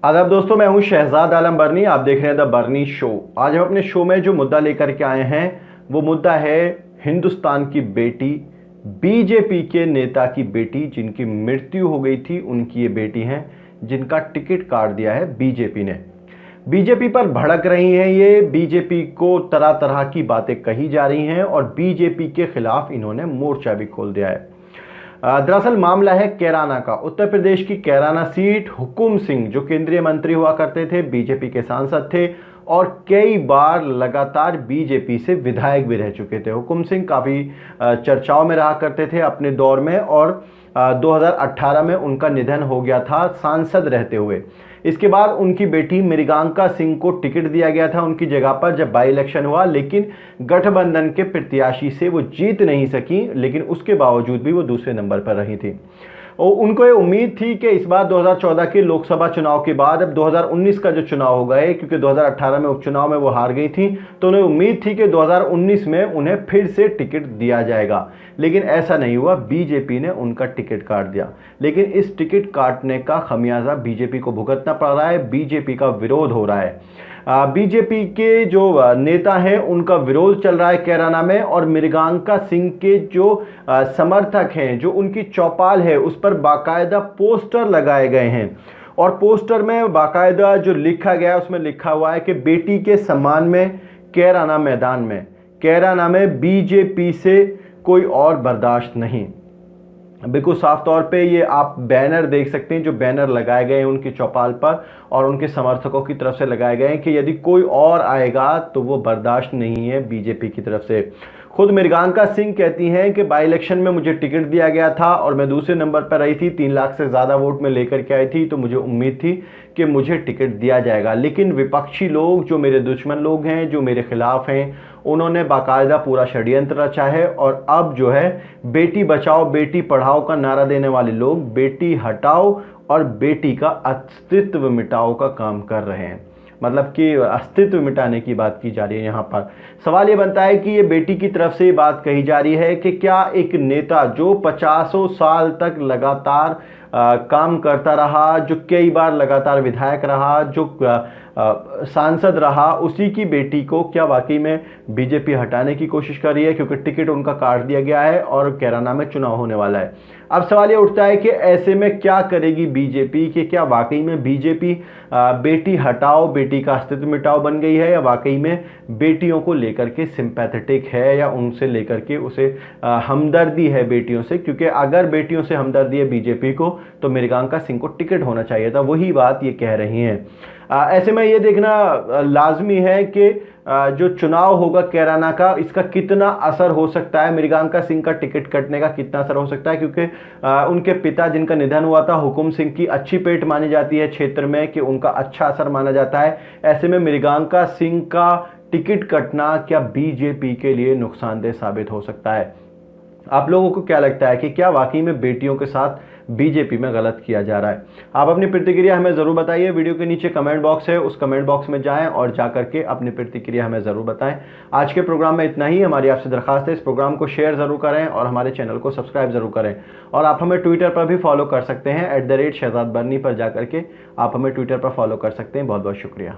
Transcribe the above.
आदाब दोस्तों, मैं हूं शहजाद आलम बर्नी। आप देख रहे हैं द बर्नी शो। आज हम अपने शो में जो मुद्दा लेकर के आए हैं वो मुद्दा है हिंदुस्तान की बेटी, बीजेपी के नेता की बेटी जिनकी मृत्यु हो गई थी, उनकी ये बेटी हैं जिनका टिकट काट दिया है बीजेपी ने। बीजेपी पर भड़क रही हैं ये, बीजेपी को तरह तरह की बातें कही जा रही हैं और बीजेपी के खिलाफ इन्होंने मोर्चा भी खोल दिया है। दरअसल मामला है कैराना का। उत्तर प्रदेश की कैराना सीट, हुकुम सिंह जो केंद्रीय मंत्री हुआ करते थे, बीजेपी के सांसद थे और कई बार लगातार बीजेपी से विधायक भी रह चुके थे। हुकुम सिंह काफ़ी चर्चाओं में रहा करते थे अपने दौर में और 2018 में उनका निधन हो गया था सांसद रहते हुए। इसके बाद उनकी बेटी मृगांका सिंह को टिकट दिया गया था उनकी जगह पर जब बाई इलेक्शन हुआ, लेकिन गठबंधन के प्रत्याशी से वो जीत नहीं सकी, लेकिन उसके बावजूद भी वो दूसरे नंबर पर रही थी। और उनको ये उम्मीद थी कि इस बार 2014 के लोकसभा चुनाव के बाद अब 2019 का जो चुनाव हो गए, क्योंकि 2018 में उपचुनाव में वो हार गई थी, तो उन्हें उम्मीद थी कि 2019 में उन्हें फिर से टिकट दिया जाएगा, लेकिन ऐसा नहीं हुआ। बीजेपी ने उनका टिकट काट दिया, लेकिन इस टिकट काटने का खमियाजा बीजेपी को भुगतना पड़ रहा है। बीजेपी का विरोध हो रहा है। बीजेपी के जो नेता हैं उनका विरोध चल रहा है कैराना में, और मृगांका सिंह के जो समर्थक हैं, जो उनकी चौपाल है, उस पर बाकायदा पोस्टर लगाए गए हैं और पोस्टर में बाकायदा जो लिखा गया है उसमें लिखा हुआ है कि बेटी के सम्मान में कैराना मैदान में, कैराना में बीजेपी से कोई और बर्दाश्त नहीं। बिल्कुल साफ तौर पे ये आप बैनर देख सकते हैं, जो बैनर लगाए गए हैं उनकी चौपाल पर और उनके समर्थकों की तरफ से लगाए गए हैं कि यदि कोई और आएगा तो वो बर्दाश्त नहीं है बीजेपी की तरफ से। खुद मृगांका सिंह कहती हैं कि बाई इलेक्शन में मुझे टिकट दिया गया था और मैं दूसरे नंबर पर रही थी, 3 लाख से ज़्यादा वोट में लेकर के आई थी, तो मुझे उम्मीद थी कि मुझे टिकट दिया जाएगा। लेकिन विपक्षी लोग, जो मेरे दुश्मन लोग हैं, जो मेरे खिलाफ हैं, उन्होंने बाकायदा पूरा षड्यंत्र रचा है और अब जो है बेटी बचाओ बेटी पढ़ाओ का नारा देने वाले लोग बेटी हटाओ और बेटी का अस्तित्व मिटाओ का काम कर रहे हैं। मतलब कि अस्तित्व मिटाने की बात की जा रही है। यहाँ पर सवाल ये बनता है कि ये बेटी की तरफ से ये बात कही जा रही है कि क्या एक नेता जो 50 साल तक लगातार काम करता रहा, जो कई बार लगातार विधायक रहा, जो सांसद रहा, उसी की बेटी को क्या वाकई में बीजेपी हटाने की कोशिश कर रही है, क्योंकि टिकट उनका काट दिया गया है और कैराना में चुनाव होने वाला है। अब सवाल ये उठता है कि ऐसे में क्या करेगी बीजेपी, कि क्या वाकई में बीजेपी बेटी हटाओ बेटी का अस्तित्व मिटाओ बन गई है, या वाकई में बेटियों को लेकर के सिंपैथेटिक है, या उनसे लेकर के उसे हमदर्दी है बेटियों से। क्योंकि अगर बेटियों से हमदर्दी है बीजेपी को तो मृगांका सिंह को टिकट होना चाहिए था, वही बात ये कह रही हैं। ऐसे में ये देखना लाजमी है कि जो चुनाव होगा कैराना का, इसका कितना असर हो सकता है, मृगांका सिंह का टिकट कटने का कितना असर हो सकता है, क्योंकि उनके पिता जिनका निधन हुआ था, हुकुम सिंह की अच्छी पेट मानी जाती है क्षेत्र में, कि उनका अच्छा असर माना जाता है। ऐसे में मृगांका सिंह का टिकट कटना क्या बीजेपी के लिए नुकसानदेह साबित हो सकता है? आप लोगों को क्या लगता है कि क्या वाकई में बेटियों के साथ बीजेपी में गलत किया जा रहा है? आप अपनी प्रतिक्रिया हमें ज़रूर बताइए। वीडियो के नीचे कमेंट बॉक्स है, उस कमेंट बॉक्स में जाएं और जा करके अपनी प्रतिक्रिया हमें ज़रूर बताएं। आज के प्रोग्राम में इतना ही। हमारी आपसे दरखास्त है, इस प्रोग्राम को शेयर ज़रूर करें और हमारे चैनल को सब्सक्राइब ज़रूर करें। और आप हमें ट्विटर पर भी फॉलो कर सकते हैं, @शहजाद बर्नी पर जा करके आप हमें ट्विटर पर फॉलो कर सकते हैं। बहुत बहुत शुक्रिया।